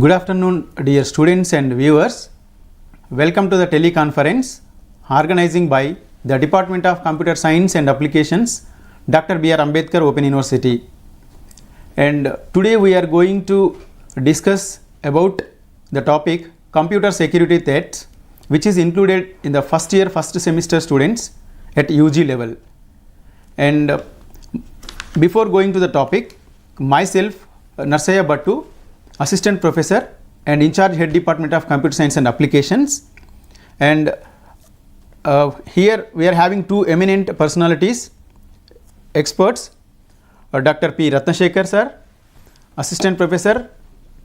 Good afternoon, dear students and viewers. Welcome to the teleconference organizing by the Department of Computer Science and Applications, Dr.B.R.Ambedkar Open University. And today we are going to discuss about the topic computer security threats, which is included in the first semester students at UG level. And before going to the topic, myself, Narsaiah Battu, Assistant Professor and in charge Head Department of Computer Science and Applications, and here we are having two eminent personalities, experts, Dr.P. Rathna Sekhar sir, Assistant Professor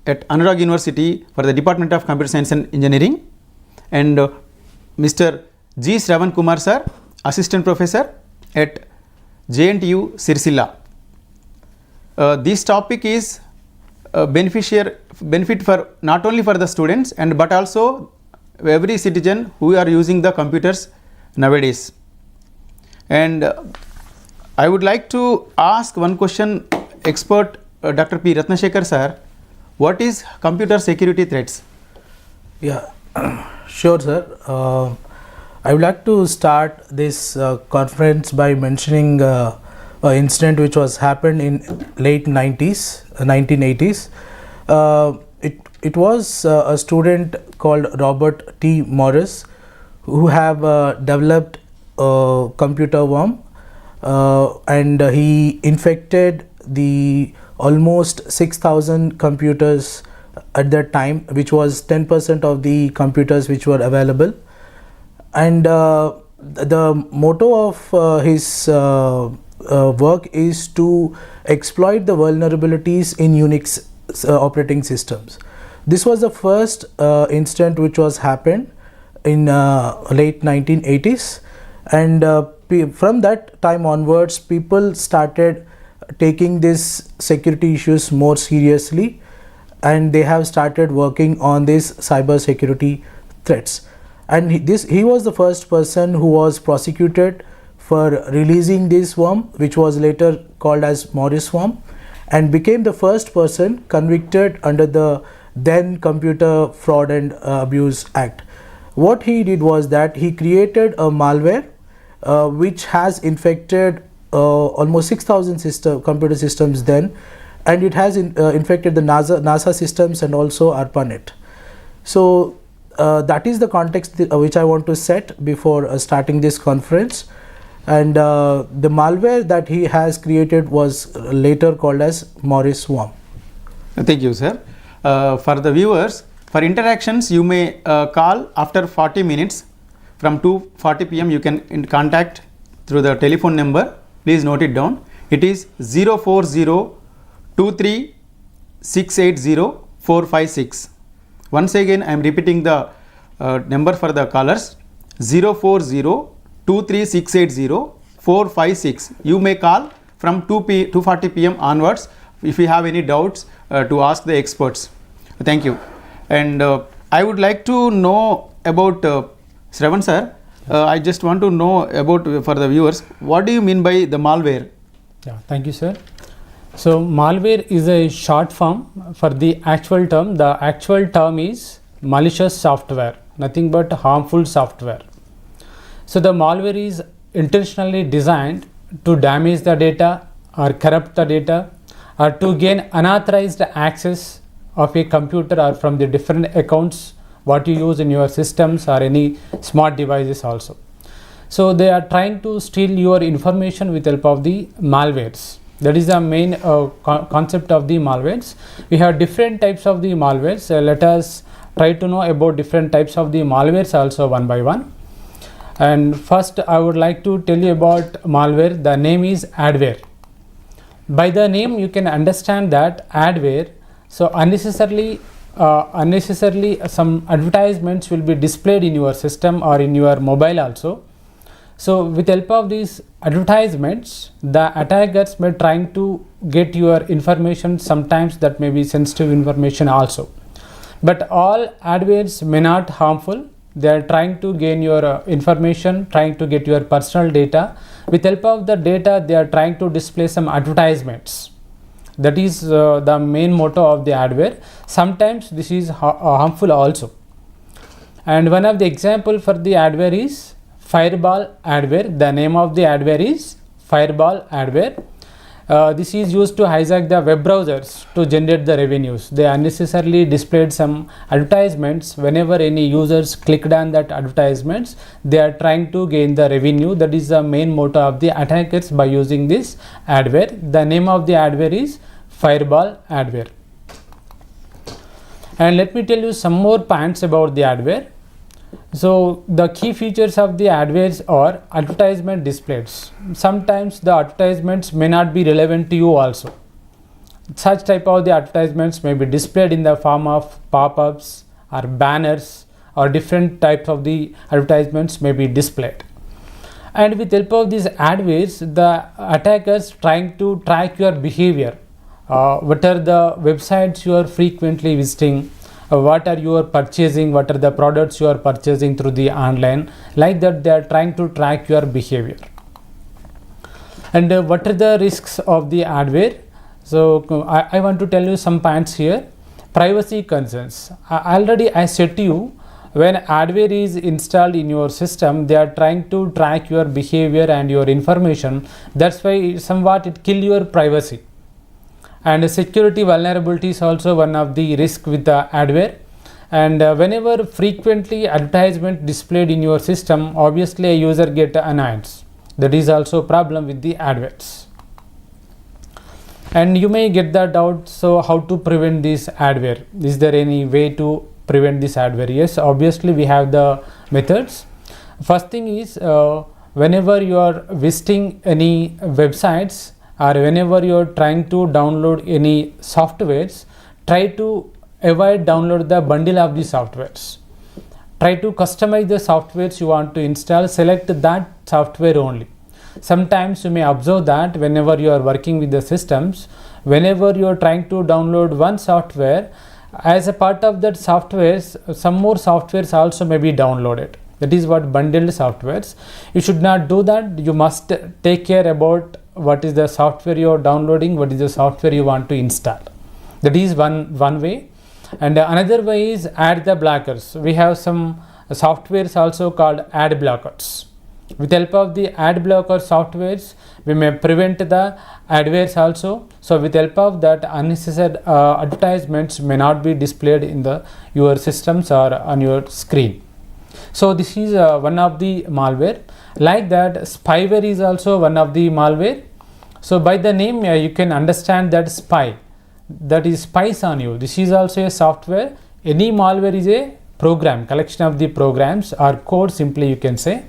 at Anurag University for the Department of Computer Science and Engineering, and Mr. G. Sravan Kumar sir, Assistant Professor at JNTU Siricilla. This topic is benefit for not only for the students but also every citizen who are using the computers nowadays. And I would like to ask one question, expert Dr. P. Rathna Sekhar sir, what is computer security threats? Yeah, sure sir. I would like to start this conference by mentioning an incident which was happened in late 1980s. It was a student called Robert T. Morris who have developed a computer worm, and he infected the almost 6,000 computers at that time, which was 10% of the computers which were available. And the motto of his work is to exploit the vulnerabilities in Unix operating systems. This was the first incident which was happened in late 1980s, and from that time onwards people started taking these security issues more seriously, and they have started working on these cyber security threats. And he was the first person who was prosecuted for releasing this worm, which was later called as Morris worm, and became the first person convicted under the then Computer Fraud and Abuse Act. What he did was that he created a malware which has infected almost 6,000 computer systems then, and it has infected the NASA systems and also ARPANET. So that is the context which I want to set before starting this conference. And the malware that he has created was later called as Morris worm. Thank you, sir. For the viewers, for interactions you may call after 40 minutes from 2:40 p.m. You can contact through the telephone number. Please note it down. It is 04023680456. Once again I am repeating the number for the callers, 04023680456. You may call from 2:40 p.m. onwards if you have any doubts to ask the experts. Thank you. And I would like to know about Sravan sir. I just want to know about, for the viewers, what do you mean by the malware? Yeah, thank you sir. So malware is a short form for the actual term. The actual term is malicious software, nothing but harmful software. So the malware is intentionally designed to damage the data or corrupt the data or to gain unauthorized access of a computer or from the different accounts what you use in your systems or any smart devices also. So they are trying to steal your information with help of the malwares. That is the main concept of the malwares. We have different types of the malwares. Let us try to know about different types of the malwares also one by one. And first I would like to tell you about malware. The name is adware. By the name you can understand that adware, so unnecessarily some advertisements will be displayed in your system or in your mobile also. So with help of these advertisements, the attackers may trying to get your information, sometimes that may be sensitive information also. But all adwares may not harmful. They are trying to gain your information, trying to get your personal data. With help of the data, they are trying to display some advertisements. That is the main motto of the adware. Sometimes this is harmful also. And one of the example for the adware is fireball adware. The name of the adware is fireball adware. This is used to hijack the web browsers to generate the revenues. They unnecessarily displayed some advertisements. Whenever any users clicked on that advertisements, they are trying to gain the revenue. That is the main motto of the attackers by using this adware. The name of the adware is fireball adware. And let me tell you some more points about the adware. So the key features of the adwares are advertisement displays. Sometimes the advertisements may not be relevant to you also. Such type of the advertisements may be displayed in the form of pop-ups or banners, or different types of the advertisements may be displayed. And with help of these adwares, the attackers trying to track your behavior. What are the websites you are frequently visiting? What are you purchasing, what are the products you are purchasing through the online, like that they are trying to track your behavior. And what are the risks of the adware? So I want to tell you some points here. Privacy concerns. Already I said to you, when adware is installed in your system, they are trying to track your behavior and your information. That's why somewhat it kill your privacy. And security vulnerability is also one of the risk with the adware. And whenever frequently advertisement displayed in your system, obviously a user get annoyed. That is also a problem with the adwares. And you may get the doubt, so how to prevent this adware? Is there any way to prevent this adware? Yes, obviously we have the methods. First thing is, whenever you are visiting any websites, or whenever you are trying to download any softwares, try to avoid download the bundle of the softwares. Try to customize the softwares you want to install, select that software only. Sometimes you may observe that whenever you are working with the systems, whenever you are trying to download one software, as a part of that softwares, some more softwares also may be downloaded. That is what bundled softwares. You should not do that. You must take care about what is the software you are downloading, what is the software you want to install. That is one way. And another way is add the blockers. We have some softwares also called ad blockers. With help of the ad blocker softwares, we may prevent the adwares also. So with help of that, unnecessary advertisements may not be displayed in your systems or on your screen. So this is one of the malware. Like that, spyware is also one of the malware. So by the name you can understand that spy, that is spies on you. This is also a software. Any malware is a program, collection of the programs or code, simply you can say,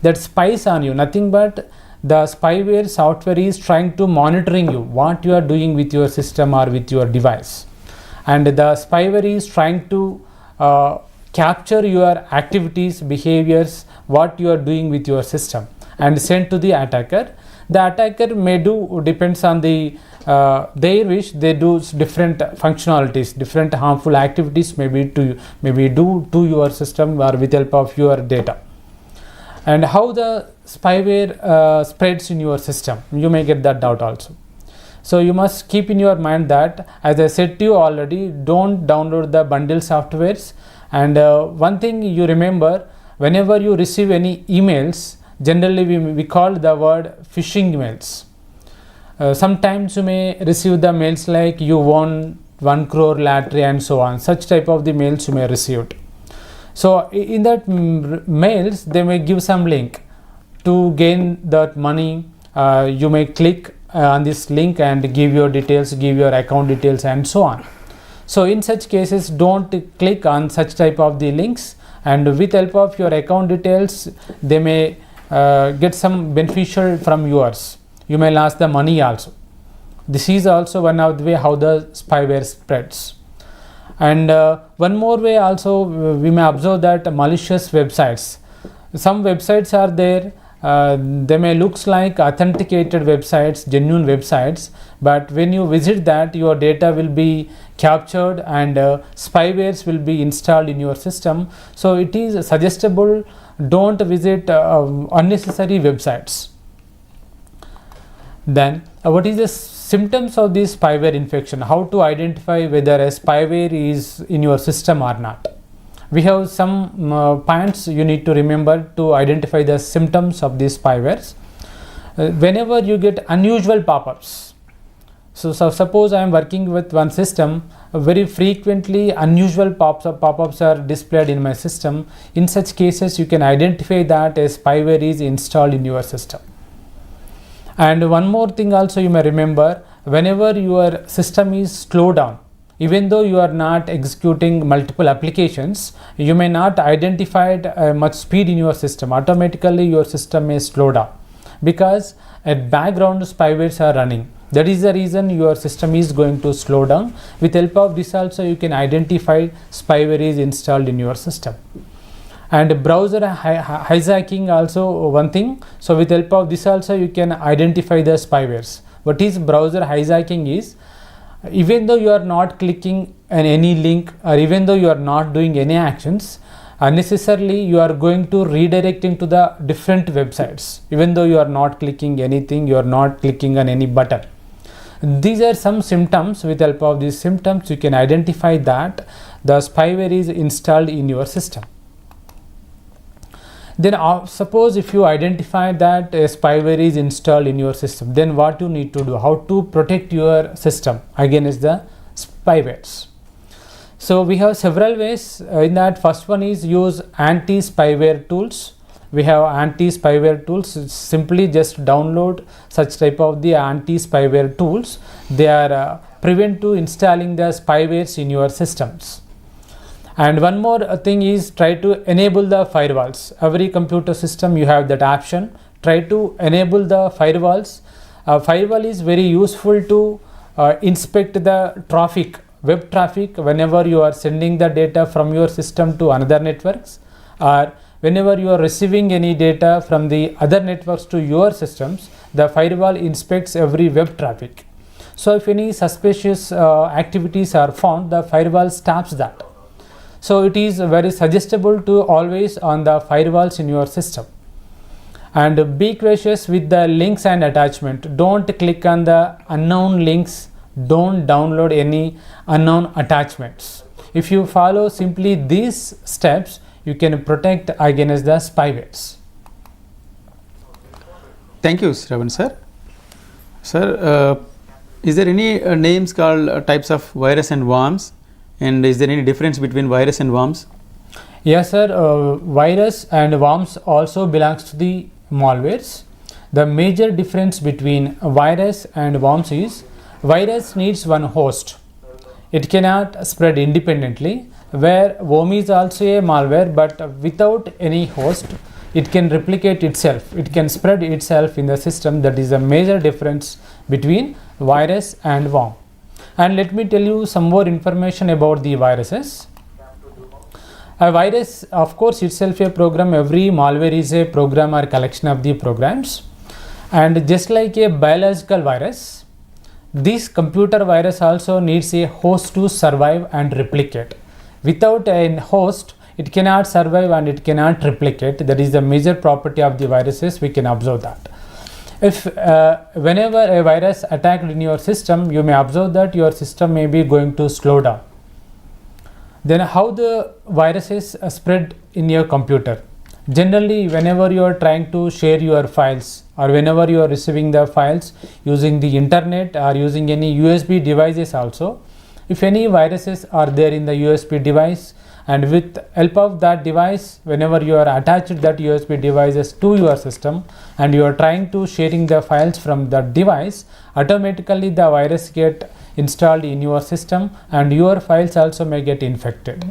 that spies on you. Nothing but the spyware software is trying to monitoring you, what you are doing with your system or with your device. And the spyware is trying to capture your activities, behaviors, what you are doing with your system, and send to the attacker. The attacker may do, depends on the their wish, they do different functionalities, different harmful activities maybe do to your system or with help of your data. And how the spyware spreads in your system, you may get that doubt also. So you must keep in your mind that, as I said to you already, don't download the bundle softwares. And one thing you remember, whenever you receive any emails, generally we call the word phishing emails. Sometimes you may receive the mails like you won 1 crore lottery and so on. Such type of the mails you may receive. So in that mails, they may give some link to gain that money. You may click on this link and give your details, give your account details and so on. So in such cases, don't click on such type of the links, and with help of your account details, they may get some beneficial from yours. You may lose the money also. This is also one of the way how the spyware spreads. And one more way also, we may observe that malicious websites. Some websites are there, they may looks like authenticated websites, genuine websites, but when you visit that, your data will be captured and spywares will be installed in your system. So it is suggestible, don't visit unnecessary websites. Then what is the symptoms of this spyware infection, how to identify whether a spyware is in your system or not. We have some points you need to remember to identify the symptoms of these spywares. Whenever you get unusual pop-ups, so suppose I am working with one system, very frequently unusual pop-ups are displayed in my system. In such cases, you can identify that a spyware is installed in your system. And one more thing also you may remember, whenever your system is slowed down, even though you are not executing multiple applications, you may not identify much speed in your system. Automatically your system may slow down because at background spywares are running. That is the reason your system is going to slow down. With help of this also you can identify spyware is installed in your system. And browser hijacking also one thing. So with help of this also you can identify the spywares. What is browser hijacking is, even though you are not clicking on any link or even though you are not doing any actions, unnecessarily you are going to redirecting to the different websites. Even though you are not clicking anything, you are not clicking on any button. These are some symptoms. With help of these symptoms you can identify that the spyware is installed in your system. Then suppose if you identify that a spyware is installed in your system, then what you need to do, how to protect your system against the spywares. So we have several ways in that. First one is use anti-spyware tools. We have anti-spyware tools. Simply just download such type of the anti-spyware tools. They are prevent to installing the spywares in your systems. And one more thing is try to enable the firewalls. Every computer system you have that option. Try to enable the firewalls. Firewall is very useful to inspect the traffic, web traffic, whenever you are sending the data from your system to another networks, or whenever you are receiving any data from the other networks to your systems. The firewall inspects every web traffic. So if any suspicious activities are found, the firewall stops that. So it is very suggestible to always on the firewalls in your system. And be cautious with the links and attachment. Don't click on the unknown links. Don't download any unknown attachments. If you follow simply these steps, you can protect against the spywares. Thank you, Sravan sir. Sir, is there any names called types of virus and worms? And is there any difference between virus and worms? Yes, sir. Virus and worms also belongs to the malwares. The major difference between virus and worms is virus needs one host. It cannot spread independently, where worm is also a malware, but without any host it can replicate itself. It can spread itself in the system. That is a major difference between virus and worm. And let me tell you some more information about the viruses. A virus, of course, itself a program. Every malware is a program or collection of the programs. And just like a biological virus, this computer virus also needs a host to survive and replicate. Without a host, it cannot survive and it cannot replicate. That is the major property of the viruses. We can observe that. If whenever a virus attacked in your system, you may observe that your system may be going to slow down. Then how the viruses spread in your computer? Generally, whenever you are trying to share your files or whenever you are receiving the files using the internet or using any USB devices also, if any viruses are there in the USB device, and with help of that device, whenever you are attached that USB devices to your system and you are trying to sharing the files from that device, automatically the virus get installed in your system and your files also may get infected.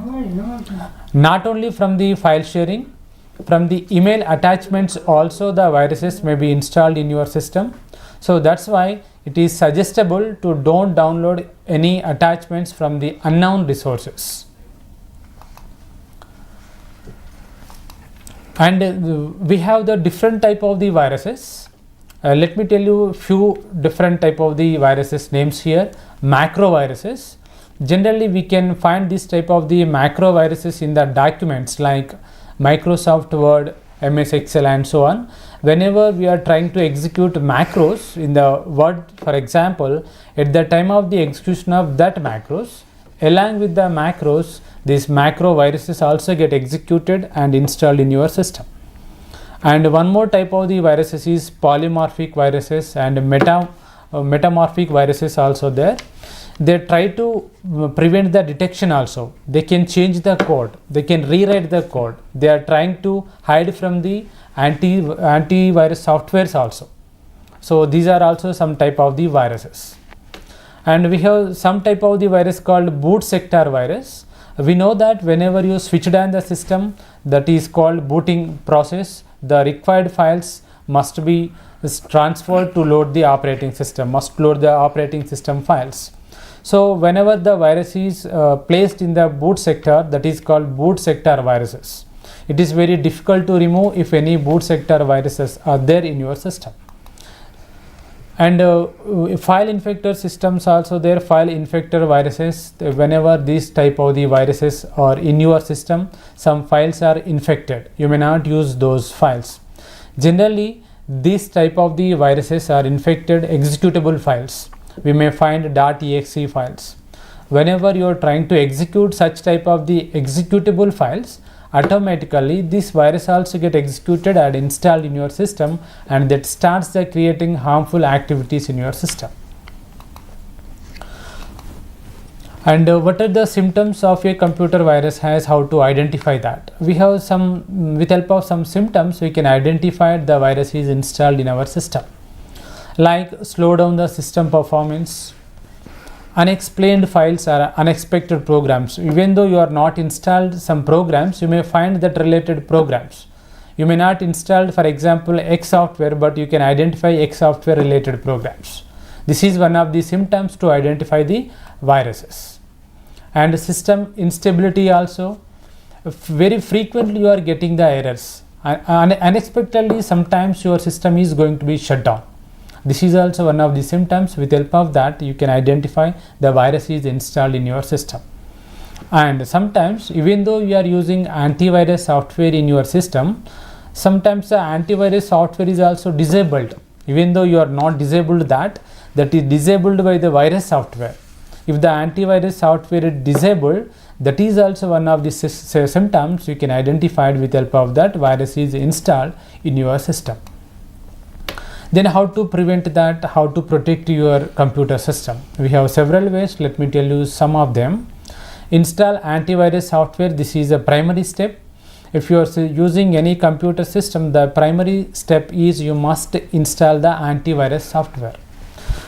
Not only from the file sharing, from the email attachments also the viruses may be installed in your system. So that's why it is suggestible to don't download any attachments from the unknown resources. And we have the different type of the viruses. Let me tell you few different type of the viruses names here. Macro viruses. Generally we can find this type of the macro viruses in the documents like Microsoft Word, MS Excel and so on. Whenever we are trying to execute macros in the Word, for example, at the time of the execution of that macros, along with the macros, these macro viruses also get executed and installed in your system. And one more type of the viruses is polymorphic viruses and metamorphic viruses also there. They try to prevent the detection also. They can change the code, they can rewrite the code. They are trying to hide from the antivirus softwares also. So these are also some type of the viruses. And we have some type of the virus called boot sector virus. We know that whenever you switch on the system, that is called booting process, the required files must be transferred to load the operating system, must load the operating system files. So whenever the virus is placed in the boot sector, that is called boot sector viruses. It is very difficult to remove if any boot sector viruses are there in your system. And file infector systems also there, file infector viruses. Whenever these type of the viruses are in your system, some files are infected, you may not use those files. Generally these type of the viruses are infected executable files. We may find .exe files. Whenever you are trying to execute such type of the executable files, automatically this virus also get executed and installed in your system, and that starts the creating harmful activities in your system. And what are the symptoms of a computer virus has, how to identify that? We have some, with help of some symptoms we can identify the virus is installed in our system, like slow down the system performance, unexplained files or unexpected programs. Even though you are not installed some programs, you may find that related programs. You may not install, for example, X software, but you can identify X software related programs. This is one of the symptoms to identify the viruses. And system instability also. Very frequently you are getting the errors. Unexpectedly sometimes your system is going to be shut down. This is also one of the symptoms. With help of that you can identify the virus is installed in your system. And sometimes even though you are using antivirus software in your system, sometimes the antivirus software is also disabled. Even though you are not disabled, that is disabled by the virus software. If the antivirus software is disabled, that is also one of the symptoms you can identify with help of that virus is installed in your system. Then how to prevent that, how to protect your computer system? We have several ways, let me tell you some of them. Install antivirus software. This is a primary step. If you are using any computer system, the primary step is you must install the antivirus software.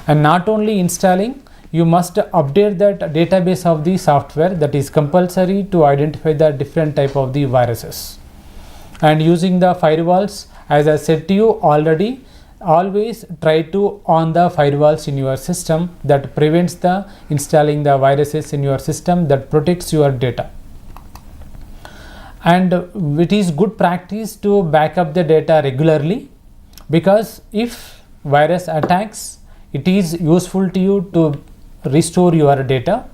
And not only installing, you must update that database of the software. That is compulsory to identify the different type of the viruses. And using the firewalls, as I said to you already, always try to on the firewalls in your system. That prevents the installing the viruses in your system, that protects your data. And it is good practice to back up the data regularly, because if virus attacks, it is useful to you to restore your data.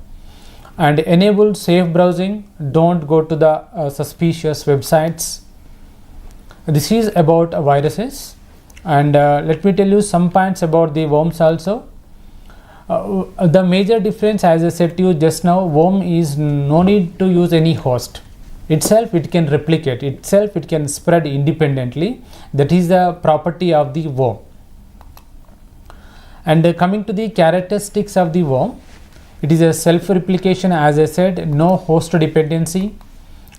And enable safe browsing. Don't go to the suspicious websites. This is about viruses. And let me tell you some points about the worms also. The major difference, as I said to you just now, worm is no need to use any host. Itself it can replicate, itself it can spread independently. That is the property of the worm. And coming to the characteristics of the worm, it is a self-replication, as I said, no host dependency,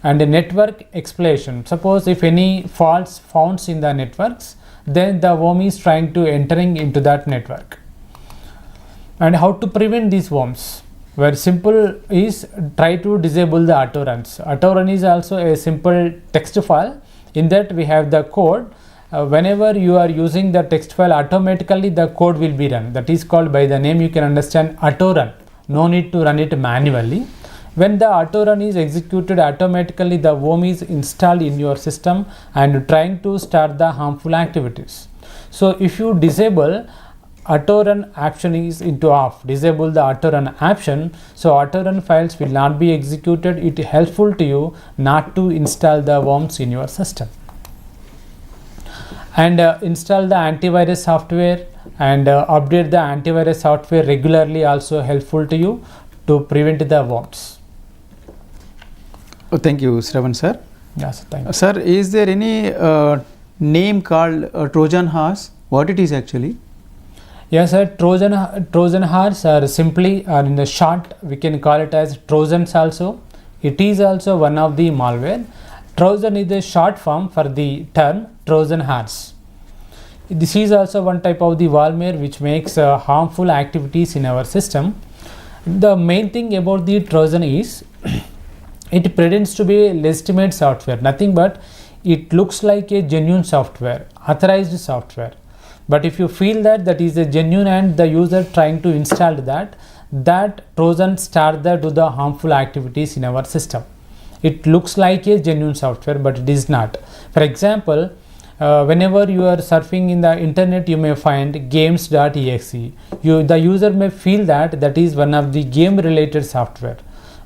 and a network exploitation. Suppose if any faults found in the networks, then the worm is trying to entering into that network. And how to prevent these worms? Very simple is try to disable the auto runs. Auto run is also a simple text file. In that we have the code. Whenever you are using the text file, automatically the code will be run. That is called, by the name you can understand, auto run. No need to run it manually. When the auto run is executed, automatically the worm is installed in your system and trying to start the harmful activities. So if you disable auto run option is into off, disable the auto run option, so auto run files will not be executed. It is helpful to you not to install the worms in your system. and install the antivirus software and update the antivirus software regularly also helpful to you to prevent the worms. Thank you, Sravan sir. Yes, thank you. Sir, is there any name called Trojan horse? What it is actually? Yes, sir. Trojan horse, or simply, or in the short, we can call it as Trojans also. It is also one of the malware. Trojan is the short form for the term Trojan horse. This is also one type of the malware which makes harmful activities in our system. The main thing about the Trojan is it pretends to be a legitimate software, nothing but it looks like a genuine software, authorized software. But if you feel that that is a genuine and the user trying to install that Trojan start to do the harmful activities in our system. It looks like a genuine software, but it is not. For example, whenever you are surfing in the internet, you may find games.exe. The user may feel that is one of the game related software.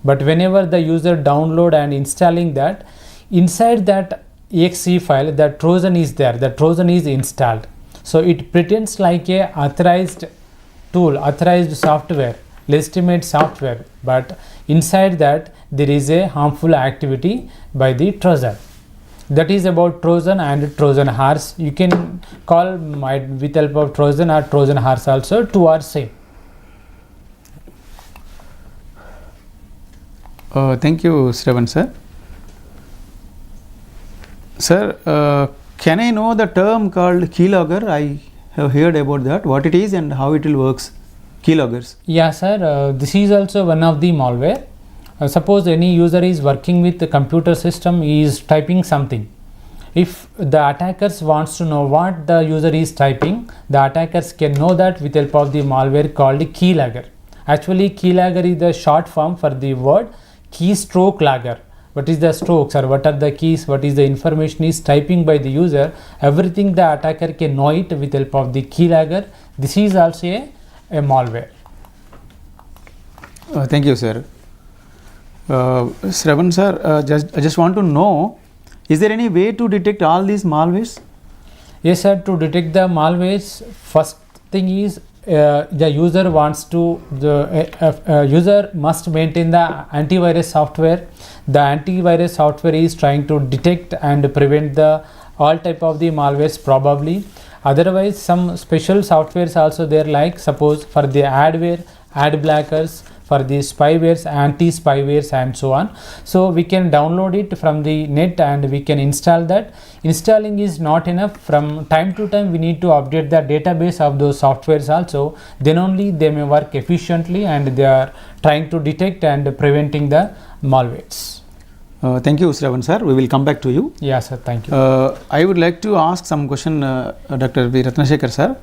But whenever the user download and installing that, inside that exe file, the Trojan is there, the Trojan is installed. So it pretends like a authorized tool, authorized software, legitimate software, but inside that there is a harmful activity by the Trojan. That is about Trojan and Trojan horse. You can call with help of Trojan or Trojan horse also, two are same. Thank you, Sravan sir. Sir, can I know the term called keylogger? I have heard about that. What it is and how it will works? Keyloggers. Yeah, sir. This is also one of the malware. Suppose any user is working with the computer system, he is typing something. If the attackers wants to know what the user is typing, the attackers can know that with help of the malware called keylogger. Actually, keylogger is the short form for the word keystroke logger. What is the strokes or what are the keys, what is the information is typing by the user, everything the attacker can know it with help of the keylogger. This is also a malware. Thank you, sir. Sravan sir, I just want to know, is there any way to detect all these malwares? Yes, sir. To detect the malwares, first thing is the user wants to user must maintain the antivirus software. The antivirus software is trying to detect and prevent the all type of the malwares probably. Otherwise, some special softwares also there, like suppose for the adware, ad blockers, for the spywares, anti-spywares and so on. So we can download it from the net and we can install that. Installing is not enough. From time to time we need to update the database of those softwares also. Then only they may work efficiently and they are trying to detect and preventing the malwares. Thank you, Sravan sir. We will come back to you. Yes, sir. Thank you. I would like to ask some question, Dr.B. Rathna sir.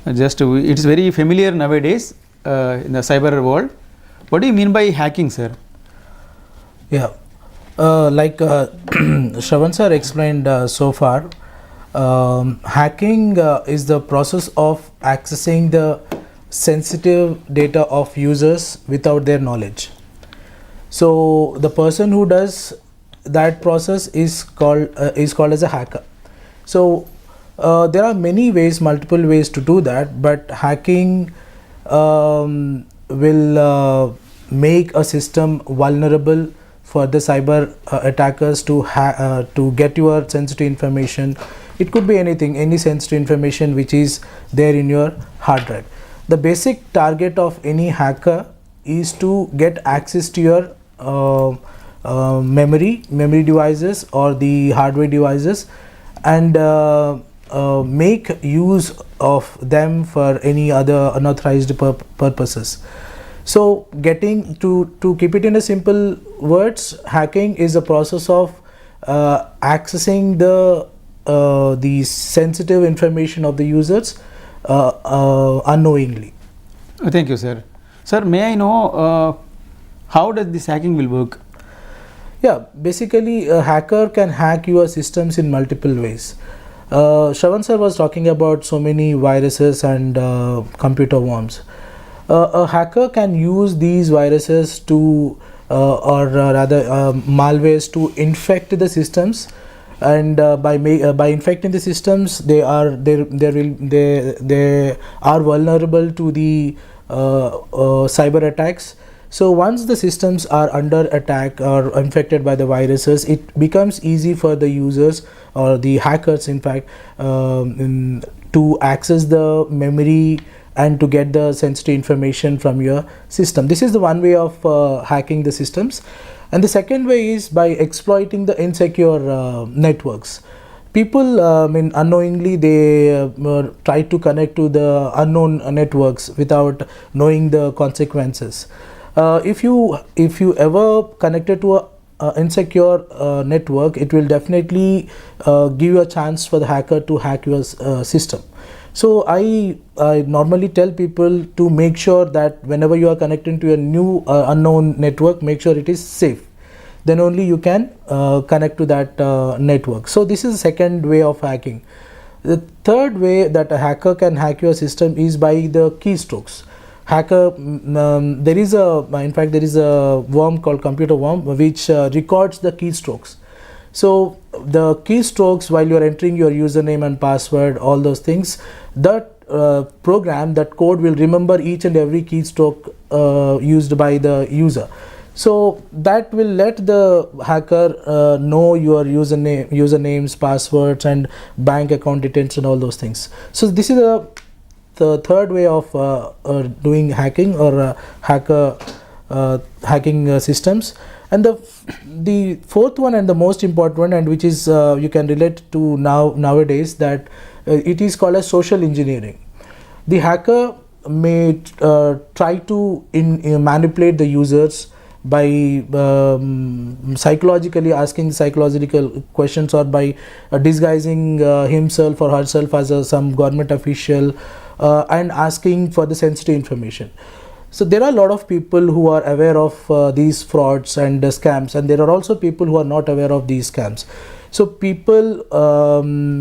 It is very familiar nowadays in the cyber world. What do you mean by hacking, sir? Yeah, like Sravan sir explained so far, hacking is the process of accessing the sensitive data of users without their knowledge. So the person who does that process is called as a hacker. So there are many ways, multiple ways to do that, but hacking will make a system vulnerable for the cyber attackers to get your sensitive information. It could be anything, any sensitive information which is there in your hard drive. The basic target of any hacker is to get access to your memory devices or the hardware devices and make use of them for any other unauthorized purposes. So getting to keep it in a simple words, hacking is a process of accessing the sensitive information of the users unknowingly. Thank you, sir. Sir, may I know how does this hacking will work? Yeah, basically a hacker can hack your systems in multiple ways. Sravan sir was talking about so many viruses and computer worms. A hacker can use these viruses to or rather malwares to infect the systems and by infecting the systems, they are vulnerable to the cyber attacks. So once the systems are under attack or infected by the viruses, it becomes easy for the users or the hackers, in fact, to access the memory and to get the sensitive information from your system. This is the one way of hacking the systems. And the second way is by exploiting the insecure networks. People, unknowingly, they try to connect to the unknown networks without knowing the consequences. If you ever connected to a insecure network, it will definitely give you a chance for the hacker to hack your system. So I normally tell people to make sure that whenever you are connecting to a new unknown network, make sure it is safe. Then only you can connect to that network. So this is the second way of hacking. The third way that a hacker can hack your system is by the keystrokes. Hacker, there is a worm called computer worm which records the keystrokes. So the keystrokes, while you are entering your username and password, all those things, that program, that code will remember each and every keystroke used by the user. So that will let the hacker know your usernames, passwords, and bank account details and all those things. So this is the third way of doing hacking or hacker hacking systems. And the fourth one and the most important one, and which is you can relate to nowadays, that it is called as social engineering. The hacker may try to manipulate the users by psychologically asking psychological questions, or by disguising himself or herself as some government official and asking for the sensitive information. So there are a lot of people who are aware of these frauds and scams, and there are also people who are not aware of these scams. So people,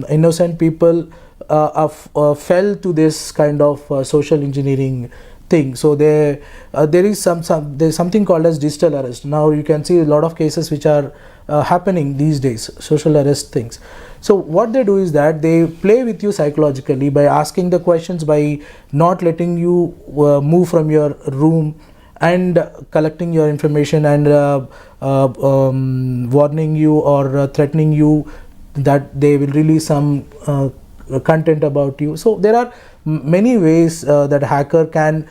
innocent people, fell to this kind of social engineering thing. So there is something called as digital arrest. Now you can see a lot of cases which are happening these days, social arrest things. So what they do is that they play with you psychologically by asking the questions, by not letting you move from your room, and collecting your information, and warning you or threatening you that they will release some content about you. So there are many ways that a hacker can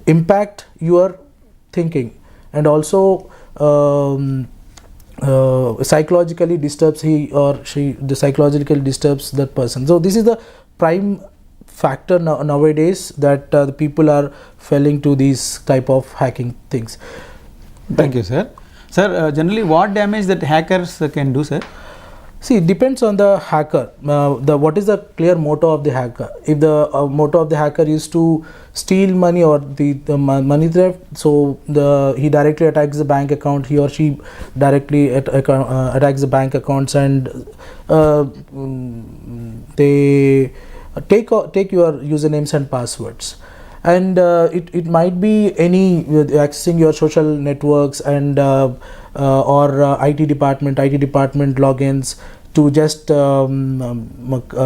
impact your thinking, and also psychologically disturbs psychologically disturbs that person. So this is the prime factor nowadays that the people are falling to these type of hacking things. Thank you, sir. Sir, generally what damage that hackers can do, sir? See, it depends on the hacker. What is the clear motto of the hacker? If the motto of the hacker is to steal money or the money theft, so he directly attacks the bank account. He or she directly attacks the bank accounts, and they take your usernames and passwords. And it might be any accessing your social networks and or IT department logins to just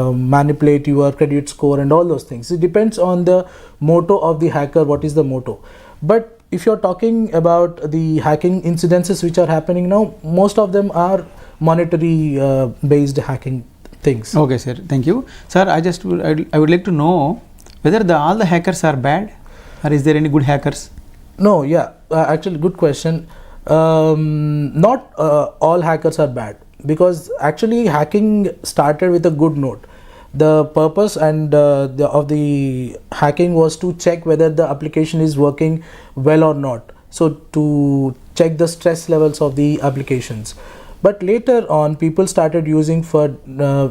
manipulate your credit score and all those things. It depends on the motto of the hacker. What is the motto? But if you're talking about the hacking incidences which are happening now, most of them are monetary based hacking things. Okay, sir. Thank you, sir. I would like to know whether all the hackers are bad, or is there any good hackers? No, yeah, actually good question. Not all hackers are bad, because actually hacking started with a good note. The purpose and of the hacking was to check whether the application is working well or not. So to check the stress levels of the applications. But later on, people started using for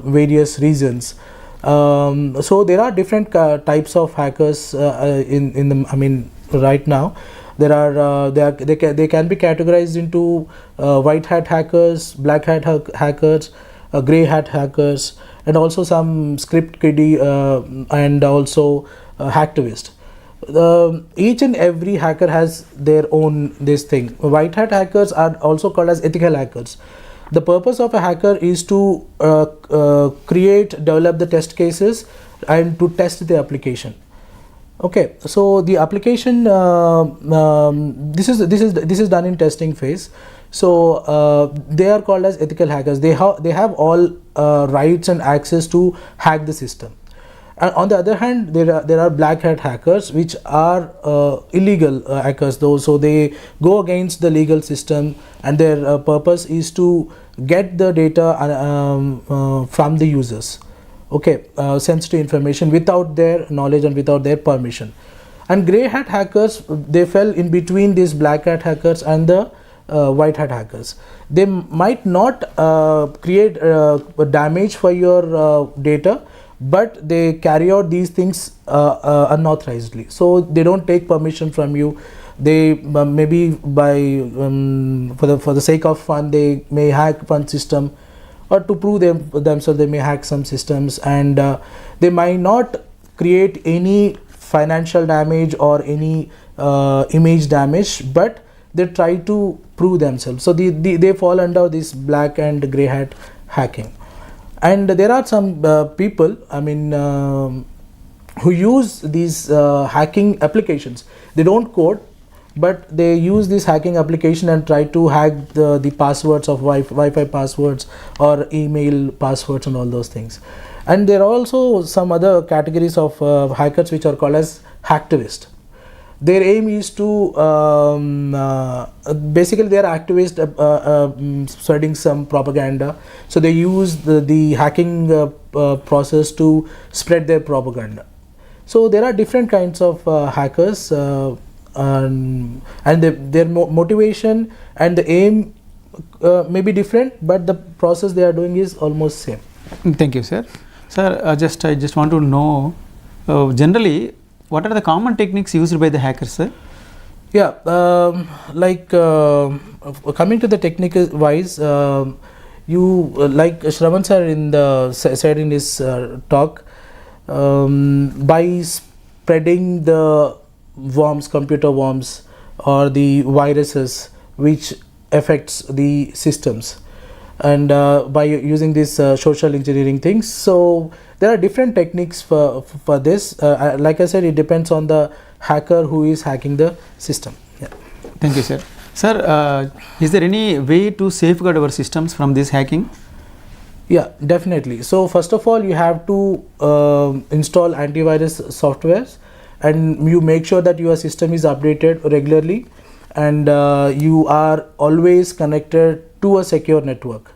various reasons. So there are different types of hackers right now. They can be categorized into white hat hackers, black hat hackers, grey hat hackers, and also some script kiddie and also hacktivist. Each and every hacker has their own this thing. White hat hackers are also called as ethical hackers. The purpose of a hacker is to develop the test cases and to test the application. Okay, so the application this is done in testing phase. So they are called as ethical hackers. They have all rights and access to hack the system. And on the other hand, there are black hat hackers, which are illegal hackers, though. So they go against the legal system, and their purpose is to get the data from the users. Okay, sensitive information without their knowledge and without their permission. And grey hat hackers, they fell in between these black hat hackers and the white hat hackers. They might not create damage for your data, but they carry out these things unauthorizedly. So they don't take permission from you. They maybe by for the sake of fun, they may hack one system, or to prove themselves they may hack some systems, and they might not create any financial damage or any image damage, but they try to prove themselves. So they fall under this black and grey hat hacking. And there are some people, I mean, who use these hacking applications. They don't code, but they use this hacking application and try to hack the passwords of Wi-Fi passwords or email passwords and all those things. And there are also some other categories of hackers which are called as hacktivists. Their aim is to basically they are activists spreading some propaganda. So they use the hacking process to spread their propaganda. So there are different kinds of hackers, and their motivation and the aim may be different, but the process they are doing is almost same. Thank you, sir. Sir, I just want to know generally, what are the common techniques used by the hackers, sir? Yeah, coming to the technical wise, you like Sravan sir said in his talk, by spreading the worms, computer worms, or the viruses which affects the systems, and by using this social engineering things. So there are different techniques for this. Like I said, it depends on the hacker who is hacking the system. Yeah. Thank you, sir. Sir, is there any way to safeguard our systems from this hacking? Yeah, definitely. So first of all, you have to install antivirus softwares, and you make sure that your system is updated regularly, and you are always connected to a secure network.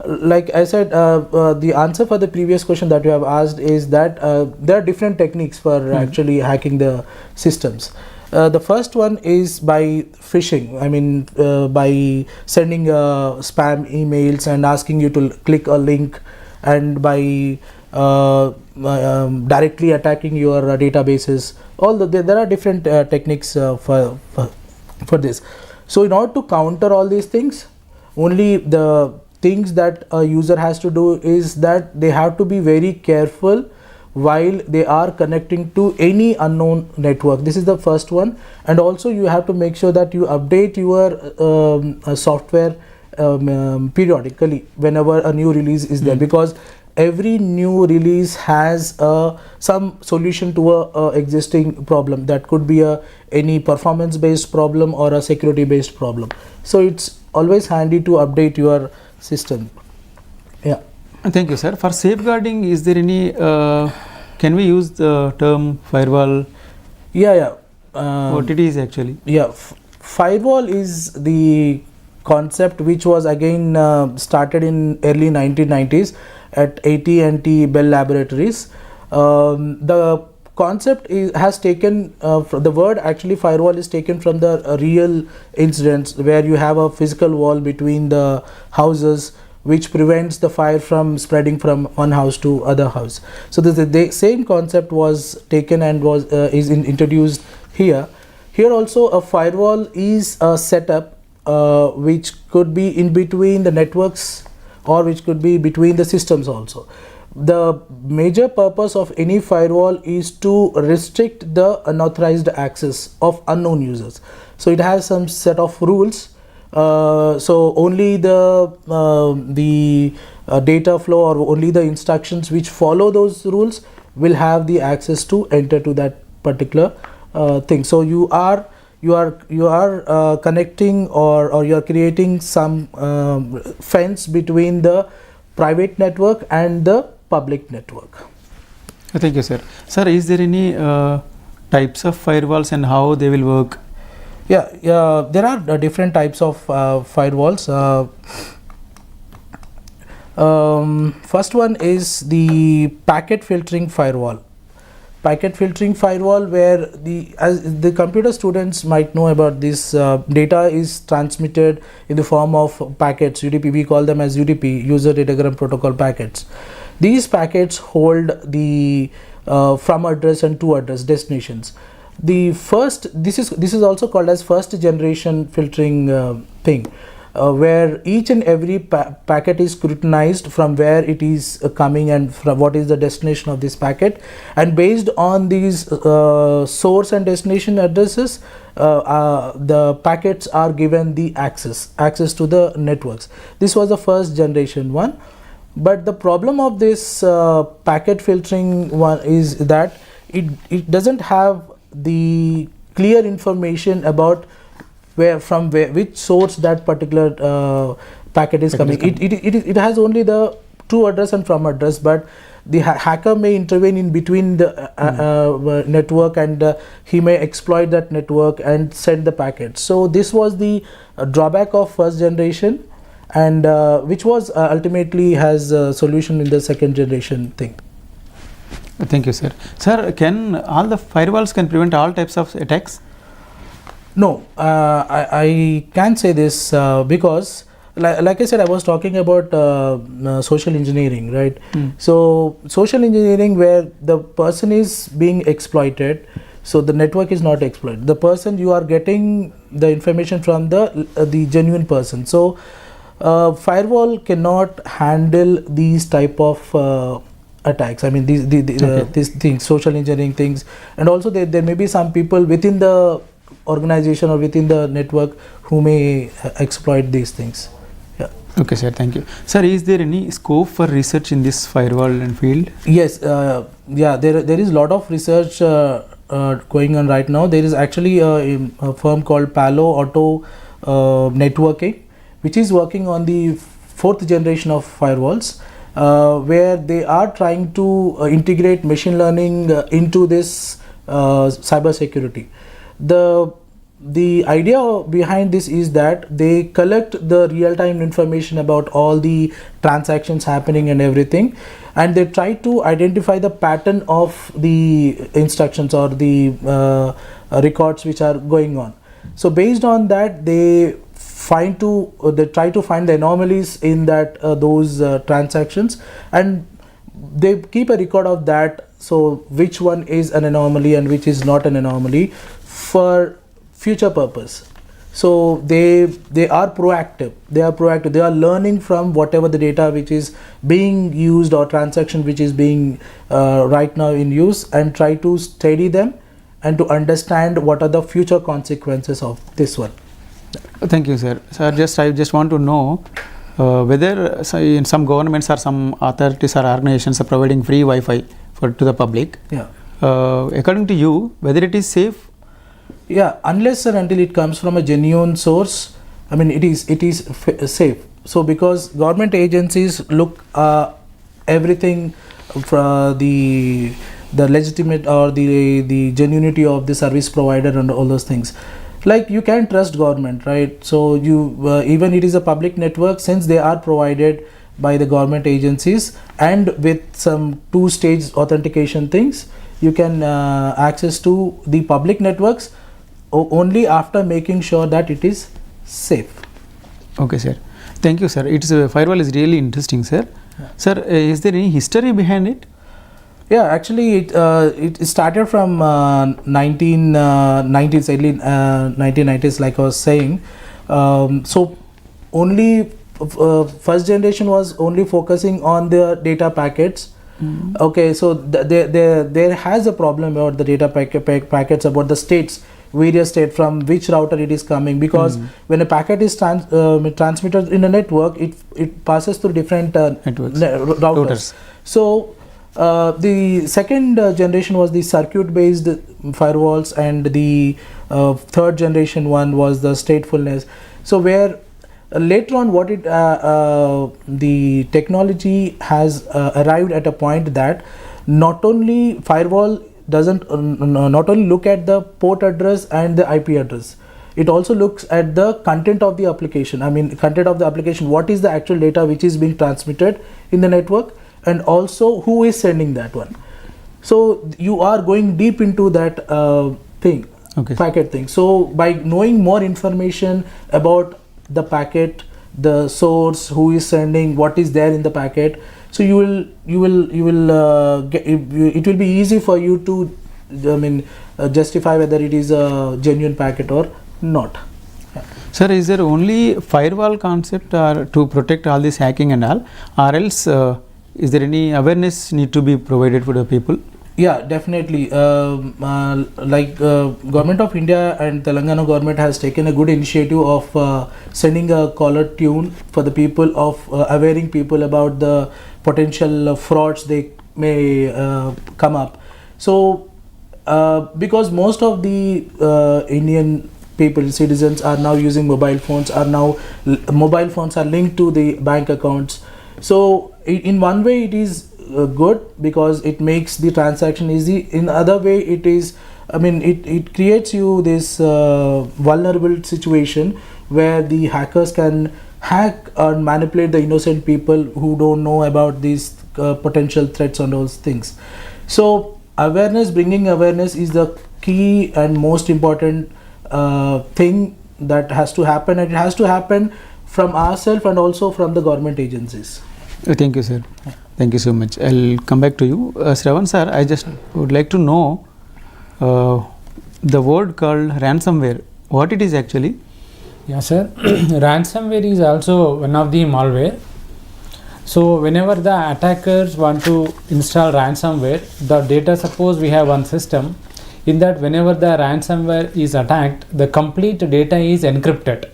Like I said, the answer for the previous question that you have asked is that there are different techniques for actually hacking the systems. The first one is by phishing. I mean, by sending spam emails and asking you to click a link, and by directly attacking your databases. There are different techniques for this. So in order to counter all these things, only the things that a user has to do is that they have to be very careful while they are connecting to any unknown network. This is the first one. And also you have to make sure that you update your software periodically whenever a new release is there, because every new release has some solution to a existing problem. That could be any performance based problem or a security based problem. So it's always handy to update your system. Yeah. Thank you, sir. For safeguarding, is there any can we use the term firewall? Yeah. What it is actually? Yeah, firewall is the concept which was again started in early 1990s at AT&T Bell Laboratories. The concept has taken the word actually firewall is taken from the real incidents where you have a physical wall between the houses which prevents the fire from spreading from one house to other house. So the same concept was taken and is introduced here. Here also a firewall is a setup which could be in between the networks or which could be between the systems also. the major purpose of any firewall is to restrict the unauthorized access of unknown users. So it has some set of rules. So only the data flow or only the instructions which follow those rules will have the access to enter to that particular thing. So you are connecting or you are creating some fence between the private network and the public network. Thank you, sir. Sir, is there any types of firewalls and how they will work? Yeah, there are different types of firewalls. First one is the packet filtering firewall. Packet filtering firewall, where as the computer students might know about this, data is transmitted in the form of packets, UDP. We call them as UDP, user datagram protocol packets. These packets hold the from address and to address destinations. The first, this is also called as first generation filtering thing, where each and every packet is scrutinized from where it is coming and from what is the destination of this packet, and based on these source and destination addresses, the packets are given the access to the networks. This was the first generation one. But the problem of this packet filtering one is that it doesn't have the clear information about which source that particular packet is coming. It has only the to address and from address, but the hacker may intervene in between the network, and he may exploit that network and send the packet. So this was the drawback of first generation, and which was ultimately has a solution in the second generation thing. Thank you, sir. Sir, can all the firewalls can prevent all types of attacks? No, I can say this because like I said, I was talking about social engineering, right? So social engineering, where the person is being exploited, so the network is not exploited. The person, you are getting the information from the genuine person. So firewall cannot handle these type of attacks. I mean these things, social engineering things, and also there may be some people within the organization or within the network who may exploit these things. Yeah. Okay, sir. Thank you, sir. Is there any scope for research in this firewall and field? Yes. Yeah. There is a lot of research going on right now. There is actually a firm called Palo Alto Networking, which is working on the 4th generation of firewalls, where they are trying to integrate machine learning into this cyber security. The idea behind this is that they collect the real-time information about all the transactions happening and everything, and they try to identify the pattern of the instructions or the records which are going on. So based on that, they try to find the anomalies in that those transactions, and they keep a record of that. So which one is an anomaly and which is not an anomaly for future purpose. So they are proactive. They are learning from whatever the data which is being used or transaction which is being right now in use, and try to study them and to understand what are the future consequences of this one. Thank you, sir. Sir, I just want to know whether in some governments or some authorities or organizations are providing free Wi-Fi to the public. Yeah. According to you, whether it is safe? Yeah, unless and until it comes from a genuine source, I mean it is safe. So because government agencies look everything from the legitimate or the genuinity of the service provider and all those things. Like you can trust government, right? So you even it is a public network, since they are provided by the government agencies and with some 2-stage authentication things, you can access to the public networks only after making sure that it is safe. Okay, sir. Thank you, sir. Firewall is really interesting, sir. Yeah. Sir, is there any history behind it? Yeah, actually it started from 1990s, early 1990s, like I was saying. So only first generation was only focusing on the data packets, Okay, so there has a problem about the data packets about the states, various state from which router it is coming, because when a packet is transmitted in a network, it passes through different routers. So the second generation was the circuit based firewalls, and the third generation one was the statefulness. So where later on what the technology has arrived at a point that not only firewall doesn't not only look at the port address and the IP address, it also looks at the content of the application. I mean, content of the application, what is the actual data which is being transmitted in the network, and also who is sending that one. So you are going deep into that thing, packet thing. So by knowing more information about the packet, the source, who is sending, what is there in the packet, so you will get, it will be easy for you to justify whether it is a genuine packet or not. Sir, is there only firewall concept or to protect all this hacking and all, or else is there any awareness need to be provided for the people? Yeah, definitely. Like Government of India and Telangana government has taken a good initiative of sending a caller tune for the people, of awareing people about the potential frauds they may come up. So because most of the Indian people, citizens, are now using mobile phones, mobile phones are linked to the bank accounts. So in one way it is good because it makes the transaction easy. In other way it is, it creates you this vulnerable situation where the hackers can hack and manipulate the innocent people who don't know about these potential threats and those things. So bringing awareness is the key and most important thing that has to happen, and it has to happen from ourselves and also from the government agencies. Thank you, sir. Thank you so much. I'll come back to you. Sravan sir, I just would like to know the word called ransomware, what it is actually? Yeah, sir. Ransomware is also one of the malware. So whenever the attackers want to install ransomware, the data, suppose we have one system, in that whenever the ransomware is attacked, the complete data is encrypted.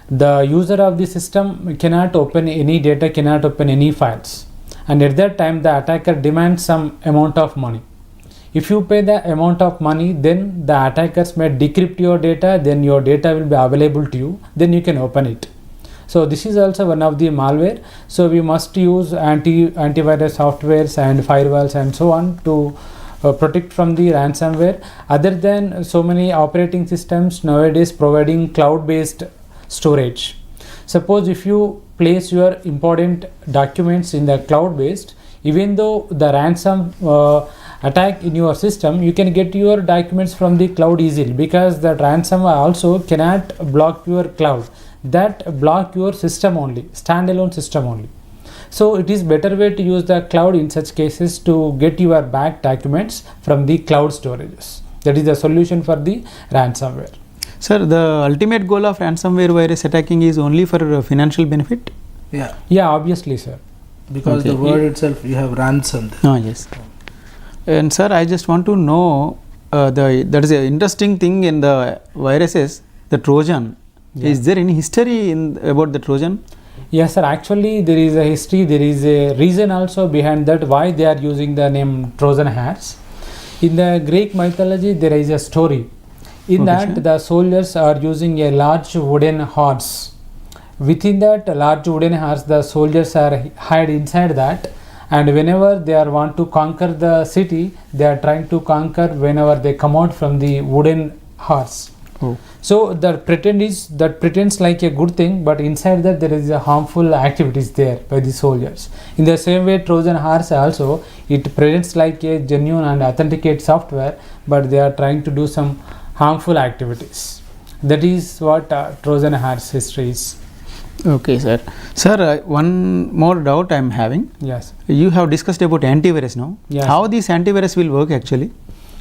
The user of the system cannot open any data, cannot open any files, and at that time the attacker demands some amount of money. If you pay the amount of money, then the attackers may decrypt your data, then your data will be available to you, then you can open it. So this is also one of the malware. So we must use antivirus softwares and firewalls and so on to protect from the ransomware. Other than so many operating systems nowadays providing cloud-based storage. Suppose if you place your important documents in the cloud-based, even though the ransom attack in your system, you can get your documents from the cloud easily, because the ransomware also cannot block your cloud, that block your system only, standalone system only. So it is better way to use the cloud in such cases to get your back documents from the cloud storages. That is the solution for the ransomware. Sir, the ultimate goal of ransomware virus attacking is only for financial benefit? Yeah, obviously, sir. Because the word itself, you have ransomed. Yes. And sir, I just want to know that is an interesting thing in the viruses, the Trojan. Is there any history about the Trojan? Yes, sir. Actually, there is a history. There is a reason also behind that why they are using the name Trojan horse. In the Greek mythology, there is a story. In that, the soldiers are using a large wooden horse. Within that large wooden horse, the soldiers are hide inside that, and whenever they want to conquer the city, they are trying to conquer whenever they come out from the wooden horse. So that pretends like a good thing, but inside that there is a harmful activities there by the soldiers. In the same way, Trojan horse also, it presents like a genuine and authenticate software, but they are trying to do some harmful activities. That is what Trojan horse history is. Okay, sir. Sir, one more doubt I am having. Yes. You have discussed about antivirus now. Yes. How this antivirus will work actually?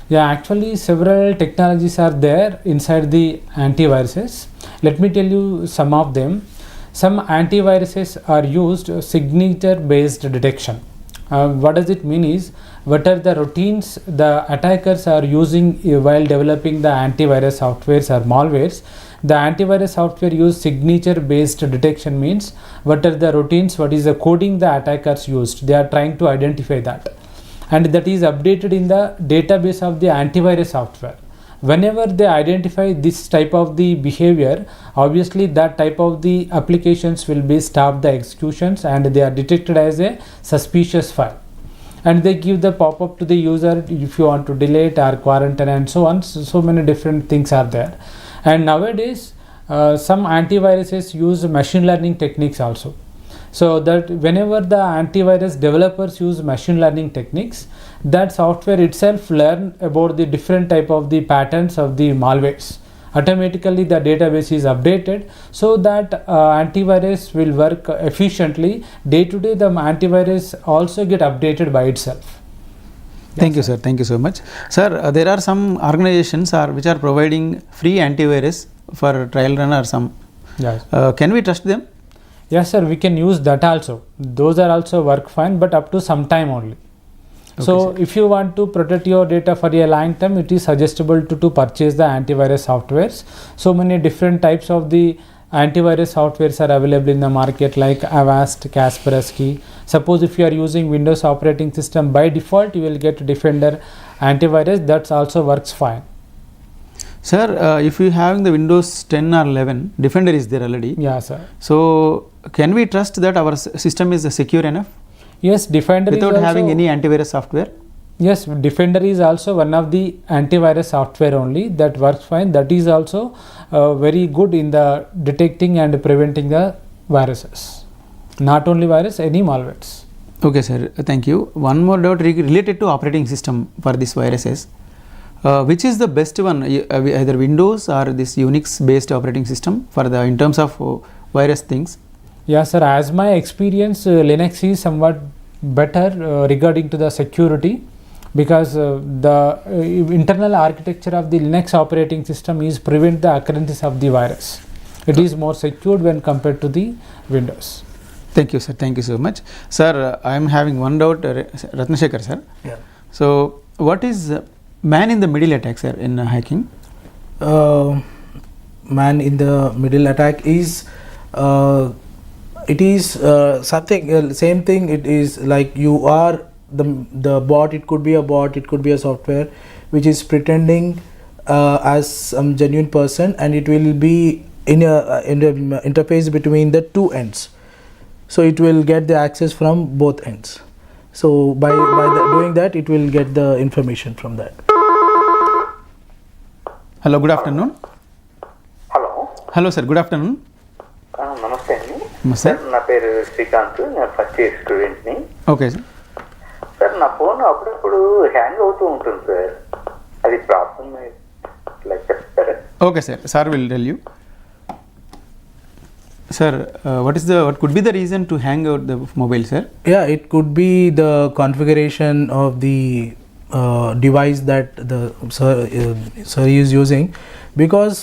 Yeah, actually several technologies are there inside the antiviruses. Let me tell you some of them. Some antiviruses are used signature based detection. What does it mean is, what are the routines the attackers are using while developing the antivirus softwares or malwares. The antivirus software use signature based detection, means what are the routines, what is the coding the attackers used, they are trying to identify that, and that is updated in the database of the antivirus software. Whenever they identify this type of the behavior, obviously that type of the applications will be stop the executions and they are detected as a suspicious file, and they give the pop-up to the user if you want to delete or quarantine and so on. So many different things are there. And nowadays some antiviruses use machine learning techniques also, so that whenever the antivirus developers use machine learning techniques, that software itself learn about the different type of the patterns of the malwares. Automatically the database is updated, so that antivirus will work efficiently. Day to day the antivirus also get updated by itself. Thank you, sir. Thank you so much. Sir, there are some organizations which are providing free antivirus for trial run or some. Yes. Can we trust them? Yes, sir, we can use that also. Those are also work fine, but up to some time only. Okay, So sir. if you want to protect your data for a long time, it is suggestible to purchase the antivirus softwares. So many different types of the antivirus softwares are available in the market, like Avast, Kaspersky. Suppose if you are using Windows operating system, by default you will get Defender antivirus, that also works fine. Sir, if you having the Windows 10 or 11, Defender is there already. Yeah, sir. So can we trust that our system is secure enough Yes, Defender without is also, having any antivirus software? Yes, Defender is also one of the antivirus software only that works fine. That is also very good in the detecting and preventing the viruses. Not only virus, any malwares. Okay, sir. Thank you. One more doubt related to operating system for these viruses. Which is the best one, either Windows or this Unix based operating system for the in terms of virus things? Yeah, sir. As my experience, Linux is somewhat better regarding to the security, because the internal architecture of the Linux operating system is prevent the occurrence of the virus. It is more secured when compared to the Windows. Thank you, sir. Thank you so much. Sir, I am having one doubt, Rathna Sekhar, sir. Yeah. So, what is man in the middle attack, sir, in hacking? Man in the middle attack is it is something same thing. It is like you are the bot. It could be a bot, it could be a software which is pretending as some genuine person, and it will be in a interface between the two ends, so it will get the access from both ends. So by doing that, it will get the information from that. Hello, good afternoon. Hello Hello, sir. Good afternoon. నమస్తే అండి. Namaste. Sir నా పేరు శ్రీకాంత్, నేను first year స్టూడెంట్ని. Okay, sir. Sir నా phone అప్పుడప్పుడు hang అవుతూ ఉంటుంది సార్, అది ప్రాబ్లమ్ లైక్ చెప్తారా? Okay, sir. Sir will tell you. Sir, what could be the reason to hang out the mobile, sir? Yeah, it could be the configuration of the device that the sir is using, because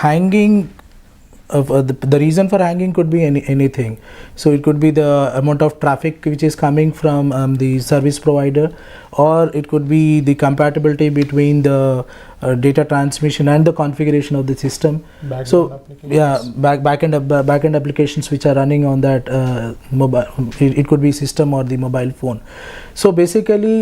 hanging the reason for hanging could be anything. So it could be the amount of traffic which is coming from the service provider, or it could be the compatibility between the data transmission and the configuration of the system. So yeah, backend applications which are running on that mobile, it could be system or the mobile phone. So basically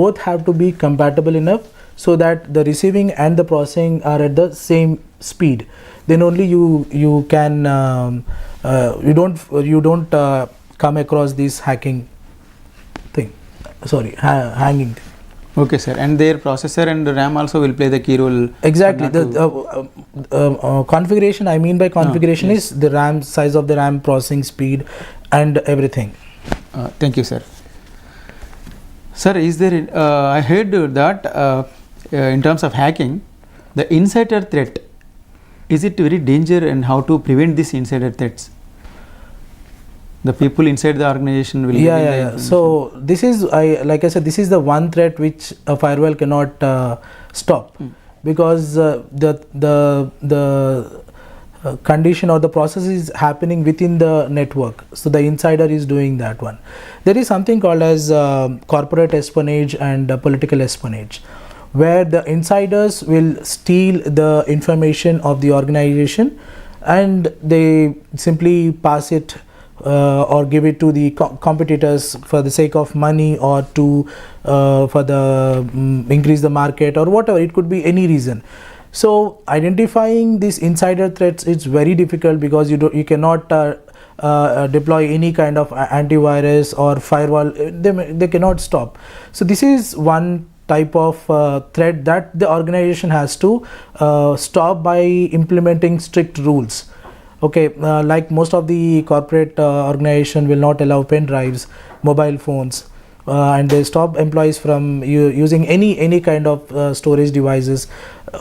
both have to be compatible enough so that the receiving and the processing are at the same speed. Then only you can you don't come across this hacking thing. Sorry, hanging thing. Okay, sir. And their processor and RAM also will play the key role. Exactly. The configuration, I mean by configuration, yes, is the RAM size of the RAM, processing speed, and everything. Thank you, sir. Sir, is there? I heard that in terms of hacking, the insider threat, is it very danger, and how to prevent these insider threats? The people inside the organization will. Yeah. So this is, like I said, this is the one threat which a firewall cannot stop, because condition or the process is happening within the network. So the insider is doing that one. There is something called as corporate espionage and political espionage, where the insiders will steal the information of the organization and they simply pass it or give it to the competitors for the sake of money or to for the increase the market or whatever. It could be any reason. So identifying these insider threats is very difficult because you cannot deploy any kind of antivirus or firewall. They cannot stop. So this is one type of threat that the organization has to stop by implementing strict rules. Okay, like most of the corporate organization will not allow pen drives, mobile phones, and they stop employees from using any kind of storage devices.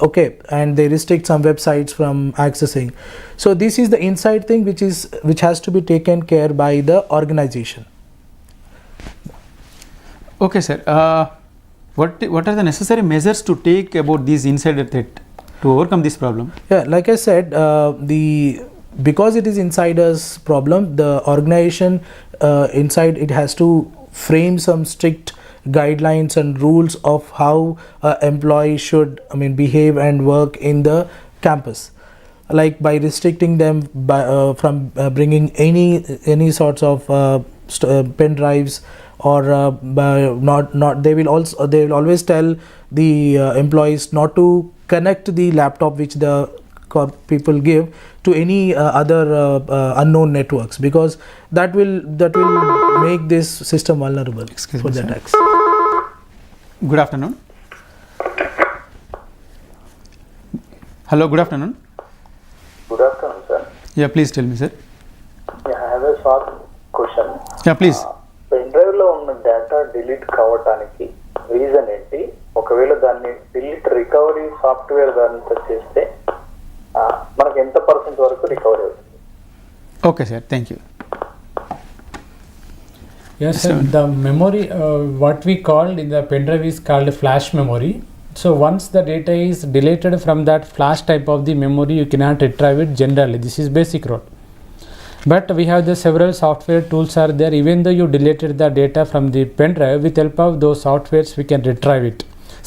Okay, and they restrict some websites from accessing. So this is the inside thing which has to be taken care by the organization. Okay, sir. What are the necessary measures to take about these insider threat to overcome this problem? Yeah, like I said, because it is insiders problem, the organization inside it has to frame some strict guidelines and rules of how employees should behave and work in the campus, like by restricting them from bringing any sorts of pen drives or they will always tell the employees not to connect the laptop which the people give to any other unknown networks, because that will make this system vulnerable for the attacks. Good afternoon. Hello, good afternoon. Good afternoon, sir. Yeah, please tell me, sir. Yeah, I have a short question. Yeah, please. Pen drive లో ఉన్న data delete కావడానికి reason ఏంటి? ఒకవేళ దాన్ని delete recovery software దానితో చేస్తే మనకు ఎంత % వరకు రికవరీ అవుతుంది? Okay, sir. Thank you. Yes, sir. The memory, what we called in the pen drive is called flash memory. So once the data is deleted from that flash type of the memory, you cannot retrieve it generally. This is basic rule. But we have the several software tools are there. Even though you deleted the data from the pen drive, with help of those softwares, we can retrieve it.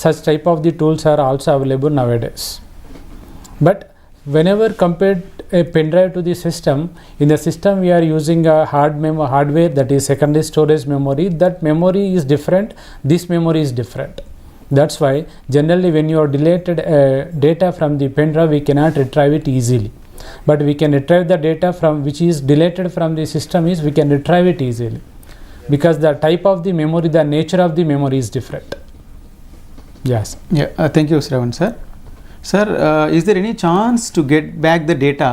Such type of the tools are also available nowadays. But whenever compared a pen drive to the system, in the system we are using a hardware, that is secondary storage memory. That memory is different, this memory is different. That's why generally when you are deleted data from the pen drive, we cannot retrieve it easily. But we can retrieve the data from which is deleted from the system is we can retrieve it easily, because the type of the memory, the nature of the memory is different. Yes. Yeah, thank you, Sravan sir. Sir, is there any chance to get back the data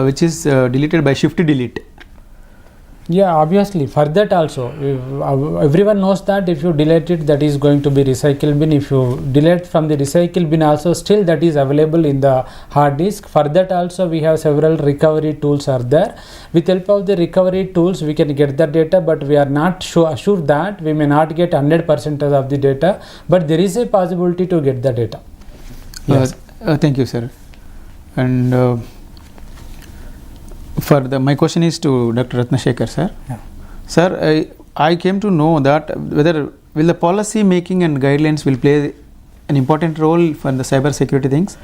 which is deleted by shift delete? Yeah, obviously for that also everyone knows that if you delete it, that is going to be recycle bin. If you delete from the recycle bin also, still that is available in the hard disk. For that also we have several recovery tools are there. With help of the recovery tools we can get the data, but we are not sure that we may not get 100% of the data, but there is a possibility to get the data. Yes. Thank you, sir. And my question is to Dr. Rathna Sekhar, sir. Yeah. Sir, I came to know that will the policy making and guidelines will play an important role for the cyber security things?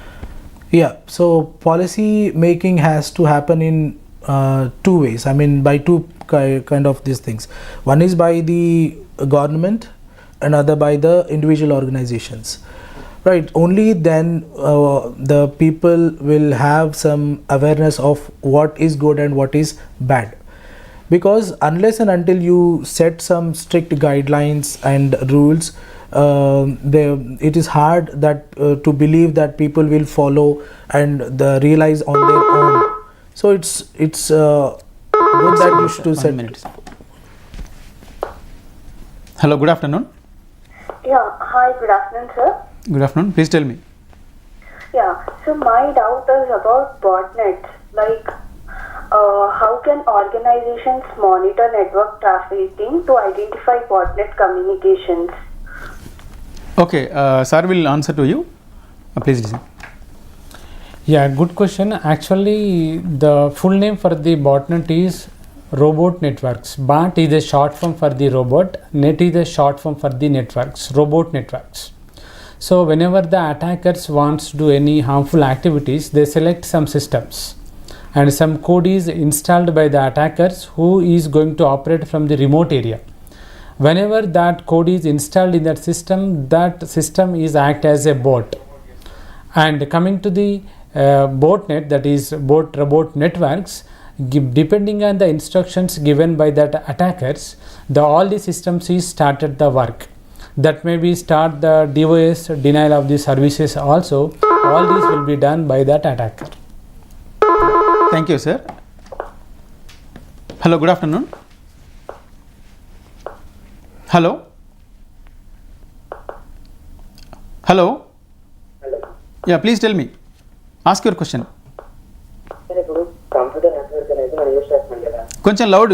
Yeah, so policy making has to happen in two ways. By two kind of these things. One is by the government, another by the individual organizations. Right, only then the people will have some awareness of what is good and what is bad, because unless and until you set some strict guidelines and rules, it is hard that to believe that people will follow and realize on their own. So it's good that you should set. Hello, good afternoon. Yeah, hi, good afternoon, sir. Good afternoon, please tell me. Yeah, so my doubt is about botnets. Like, how can organizations monitor network trafficking to identify botnet communications? Okay, sir will answer to you. Please listen. Yeah, good question. Actually, the full name for the botnet is robot networks. BAT is a short form for the robot. Net is a short form for the networks, robot networks. So whenever the attackers wants to do any harmful activities, they select some systems and some code is installed by the attackers who is going to operate from the remote area. Whenever that code is installed in that system is act as a bot. And coming to the botnet, that is robot networks, depending on the instructions given by that attackers, all the systems is started the work. That may be start the DOS, denial of the services also. All these will be done by that attacker. Thank you, sir. Hello, good afternoon. Hello. Hello. Yeah, please tell me. Ask your question. Computer network అనేది మనం use చేస్తున్నాం కదా. కొంచెం loud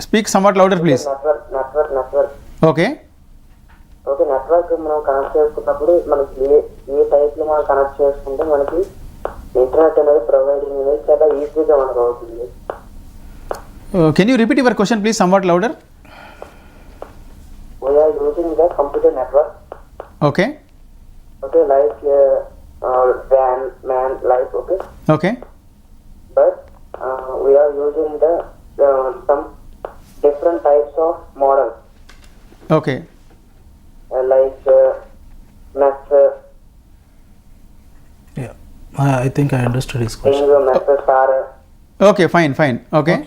speak somewhat louder please. Network okay okay network మనం connect చేసుకున్నప్పుడు మనకి ఏ type లో మనం కనెక్ట్ చేసుకుంటే మనకి ఇంటర్నెట్ అనేది ప్రొవైడింగ్ అనేది చాలా ఈజీగా మనకు అవుతుంది. Can you repeat your question please somewhat louder. We are using the computer network. Okay. Okay, like WAN, MAN, like Okay. But we are using the some different types of models. Okay. Like mesh. Yeah, I think I understood his question. Mesh star. Okay, fine. Okay.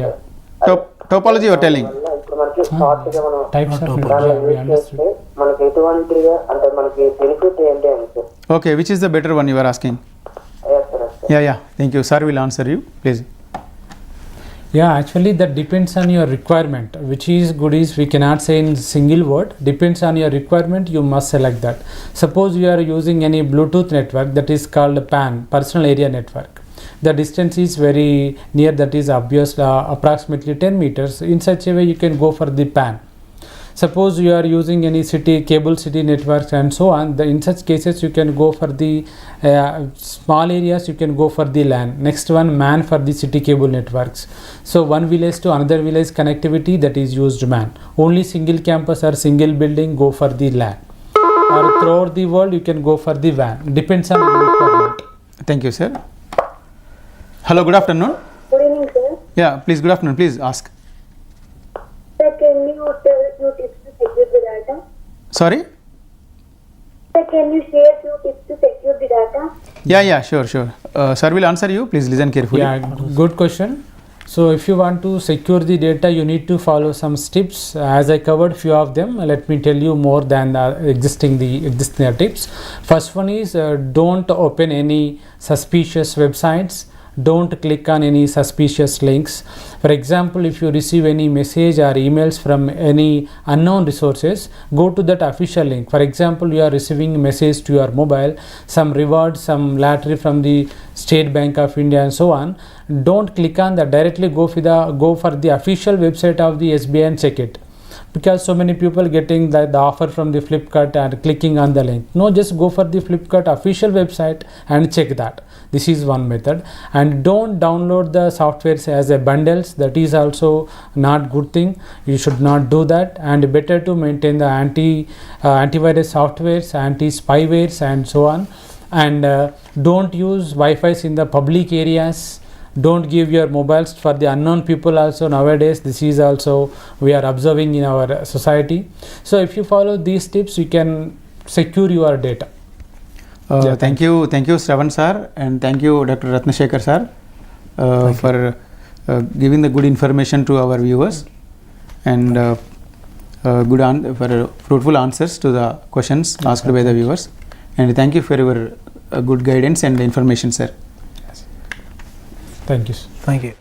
Yeah. Topology you are telling. ఇప్పుడు మనకి short గా మనం Types of Not network, దాన్ని we use understood. చేస్తే మనకి ఎటువంటిగా అంటే మనకి benefit ఏంటి అని sir. Okay, which is the better one you are asking? Yes, sir. Yeah. Thank you. Sir will answer you, please. Yeah, actually that depends on your requirement. Which is good is we cannot say in single word. Depends on your requirement, you must select that. Suppose you are using any Bluetooth network that is called PAN, personal area network. The distance is very near, that is obvious, approximately 10 meters. In such a way you can go for the PAN. Suppose you are using any cable city networks and so on, in such cases you can go for the small areas, you can go for the LAN. Next one, MAN for the city cable networks. So one village to another village connectivity, that is used MAN. Only single campus or single building, go for the LAN. Or throughout the world you can go for the WAN. Depends on your requirement. Thank you, sir. Hello, good afternoon. Good evening, sir. Yeah, please, good afternoon. Please ask. Sir, can you tell a few tips to secure the data? Sorry? Sir, can you share few tips to secure the data? Yeah, sure. Sir will answer you. Please listen carefully. Yeah, good question. So if you want to secure the data, you need to follow some steps. As I covered few of them, let me tell you more than the existing tips. First one is don't open any suspicious websites. Don't click on any suspicious links. For example, if you receive any message or emails from any unknown resources, go to that official link. For example, you are receiving a message to your mobile, some reward, some lottery from the State Bank of India and so on. Don't click on that. Directly go for the official website of the SBI and check it. Because so many people getting the offer from the Flipkart and clicking on the link. No, just go for the Flipkart official website and check that. This is one method. And don't download the softwares as a bundles. That is also not good thing. You should not do that. And better to maintain the antivirus softwares, anti-spywares and so on. And don't use Wi-Fi's in the public areas. Don't give your mobiles for the unknown people also nowadays. This is also we are observing in our society. So if you follow these tips, you can secure your data. Thank you, Sravan sir, and thank you, Dr. Rathna Sekhar sir, for giving the good information to our viewers and for fruitful answers to the questions asked by the viewers. And thank you for your good guidance and information, sir. Thank you. Thank you.